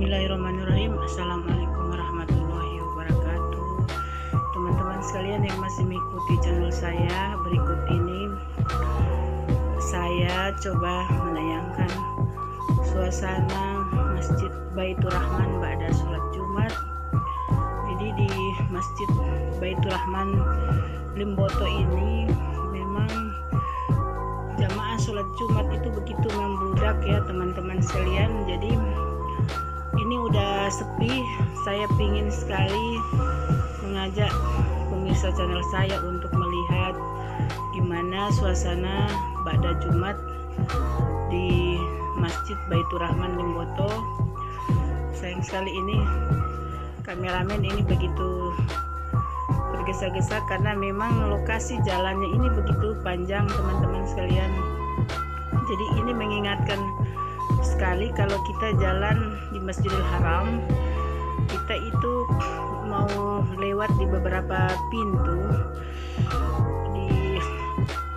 Bismillahirrahmanirrahim. Assalamualaikum warahmatullahi wabarakatuh. Teman-teman sekalian yang masih mengikuti channel saya, berikut ini saya coba menayangkan suasana Masjid Baitur Rahman ba'da sholat Jumat. Jadi di Masjid Baitur Rahman Limboto ini memang jamaah sholat Jumat itu begitu membludak ya teman-teman sekalian. Jadi ini udah sepi. Saya pingin sekali mengajak pemirsa channel saya untuk melihat gimana suasana ba'da Jumat di Masjid Baitur Rahman Limboto. Sayang sekali ini kameramen ini begitu tergesa-gesa karena memang lokasi jalannya ini begitu panjang teman-teman sekalian. Jadi ini mengingatkan sekali kalau kita jalan di Masjidil Haram, kita itu mau lewat di beberapa pintu. Di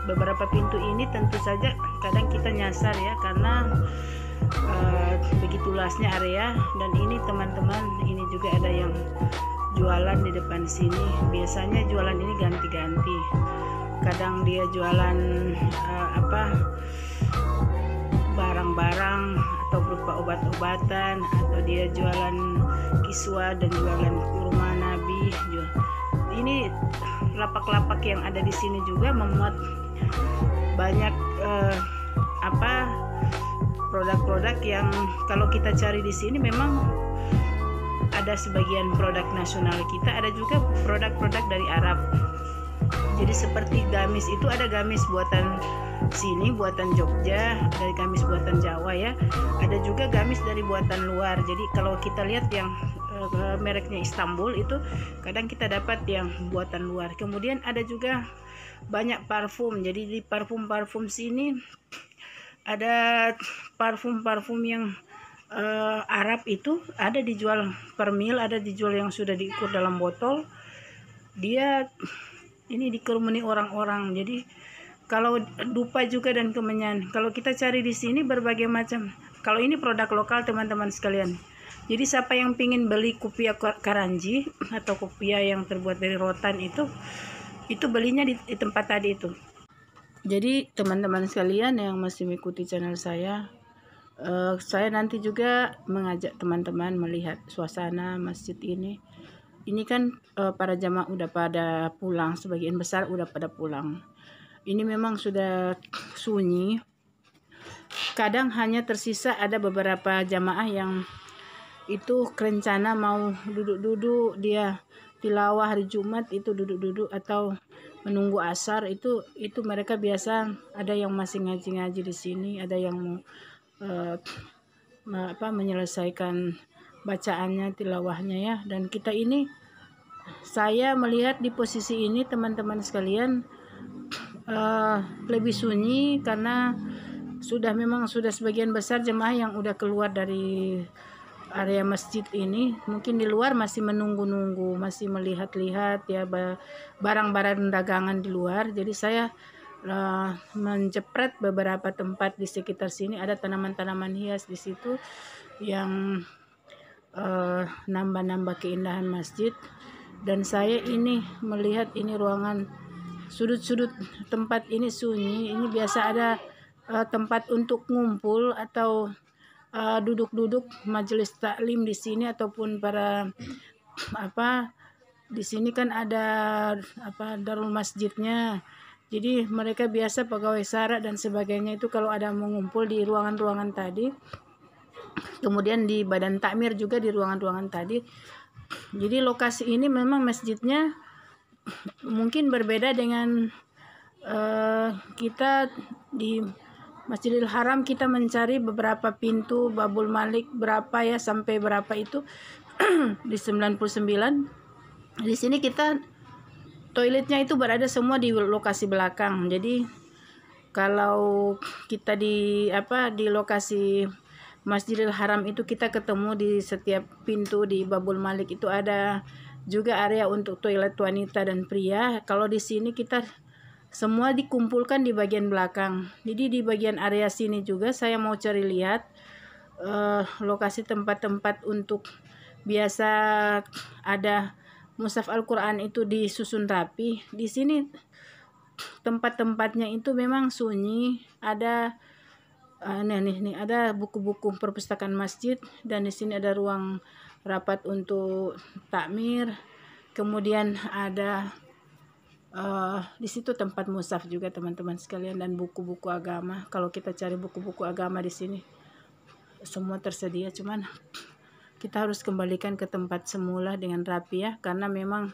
beberapa pintu ini tentu saja kadang kita nyasar ya, karena begitu luasnya area. Dan ini teman-teman, ini juga ada yang jualan di depan sini. Biasanya jualan ini ganti-ganti. Kadang dia jualan barang-barang atau berupa obat-obatan, atau dia jualan kiswa dan jualan kurma Nabi. Ini lapak-lapak yang ada di sini juga memuat banyak produk-produk yang kalau kita cari di sini memang ada sebagian produk nasional kita, ada juga produk-produk dari Arab. Jadi seperti gamis itu ada gamis buatan sini, buatan Jogja, ada gamis buatan Jawa ya, ada juga gamis dari buatan luar. Jadi kalau kita lihat yang mereknya Istanbul itu kadang kita dapat yang buatan luar. Kemudian ada juga banyak parfum. Jadi di parfum sini ada parfum yang Arab itu ada dijual per mil, ada dijual yang sudah diukur dalam botol. Dia ini dikerumuni orang-orang. Jadi kalau dupa juga dan kemenyan, kalau kita cari di sini berbagai macam. Kalau ini produk lokal teman-teman sekalian. Jadi siapa yang pingin beli kopiah karanji atau kopiah yang terbuat dari rotan itu belinya di tempat tadi itu. Jadi teman-teman sekalian yang masih mengikuti channel saya nanti juga mengajak teman-teman melihat suasana masjid ini. Ini kan para jamaah udah pada pulang, sebagian besar udah pada pulang. Ini memang sudah sunyi. Kadang hanya tersisa ada beberapa jamaah yang itu kerencana mau duduk-duduk, dia tilawah hari Jumat itu duduk-duduk atau menunggu asar. Itu mereka biasa, ada yang masih ngaji-ngaji di sini, ada yang mau menyelesaikan bacaannya, tilawahnya ya. Dan kita ini, saya melihat di posisi ini teman-teman sekalian lebih sunyi karena memang sudah sebagian besar jemaah yang udah keluar dari area masjid ini. Mungkin di luar masih menunggu-nunggu, masih melihat-lihat ya barang-barang dagangan di luar. Jadi saya menjepret beberapa tempat di sekitar sini, ada tanaman-tanaman hias di situ yang nambah-nambah keindahan masjid. Dan saya ini melihat ini ruangan sudut-sudut tempat ini sunyi. Ini biasa ada tempat untuk ngumpul atau duduk-duduk majelis taklim di sini, ataupun para di sini kan ada darul masjidnya. Jadi mereka biasa pegawai syara dan sebagainya itu kalau ada mengumpul di ruangan-ruangan tadi. Kemudian di badan takmir juga di ruangan-ruangan tadi. Jadi lokasi ini memang masjidnya mungkin berbeda dengan kita di Masjidil Haram. Kita mencari beberapa pintu Babul Malik berapa ya, sampai berapa itu di 99. Di sini kita toiletnya itu berada semua di lokasi belakang. Jadi kalau kita di lokasi Masjidil Haram itu kita ketemu di setiap pintu di Babul Malik itu ada juga area untuk toilet wanita dan pria. Kalau di sini kita semua dikumpulkan di bagian belakang. Jadi di bagian area sini juga saya mau cari lihat lokasi tempat-tempat untuk biasa ada mushaf Al-Quran itu disusun rapi. Di sini tempat-tempatnya itu memang sunyi, ada nih ada buku-buku perpustakaan masjid, dan di sini ada ruang rapat untuk takmir. Kemudian ada di situ tempat mushaf juga teman-teman sekalian, dan buku-buku agama. Kalau kita cari buku-buku agama di sini semua tersedia, cuman kita harus kembalikan ke tempat semula dengan rapi ya, karena memang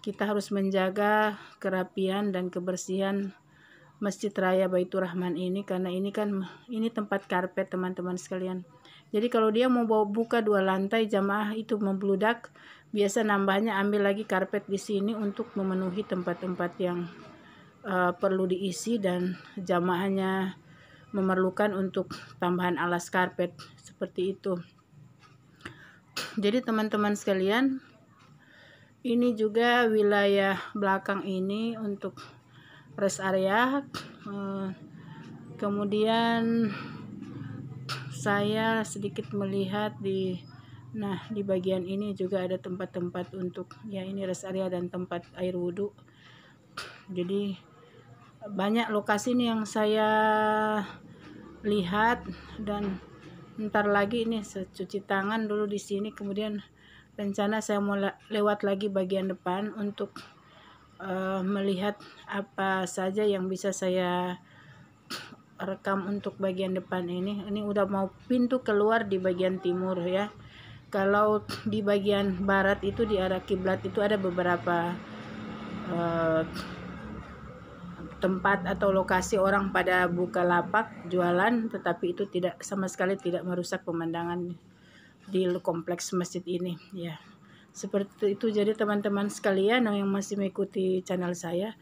kita harus menjaga kerapian dan kebersihan Masjid Raya Baitur Rahman ini, karena ini tempat karpet teman-teman sekalian. Jadi kalau dia mau buka 2 lantai, jamaah itu membludak, biasa nambahnya ambil lagi karpet di sini untuk memenuhi tempat-tempat yang perlu diisi, dan jamaahnya memerlukan untuk tambahan alas karpet seperti itu. Jadi teman-teman sekalian, ini juga wilayah belakang ini untuk rest area. Kemudian saya sedikit melihat di bagian ini juga ada tempat-tempat untuk ya ini rest area dan tempat air wudhu. Jadi banyak lokasi nih yang saya lihat, dan ntar lagi ini cuci tangan dulu di sini, kemudian rencana saya mau lewat lagi bagian depan untuk melihat apa saja yang bisa saya rekam untuk bagian depan ini. Ini udah mau pintu keluar di bagian timur ya. Kalau di bagian barat itu di arah kiblat itu ada beberapa tempat atau lokasi orang pada buka lapak jualan, tetapi itu tidak sama sekali tidak merusak pemandangan di kompleks masjid ini ya. Seperti itu. Jadi teman-teman sekalian yang masih mengikuti channel saya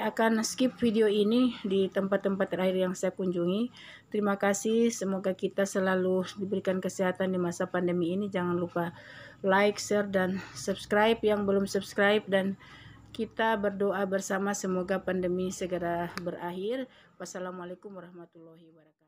akan skip video ini di tempat-tempat terakhir yang saya kunjungi. Terima kasih, semoga kita selalu diberikan kesehatan di masa pandemi ini. Jangan lupa like, share, dan subscribe yang belum subscribe, dan kita berdoa bersama semoga pandemi segera berakhir. Wassalamualaikum warahmatullahi wabarakatuh.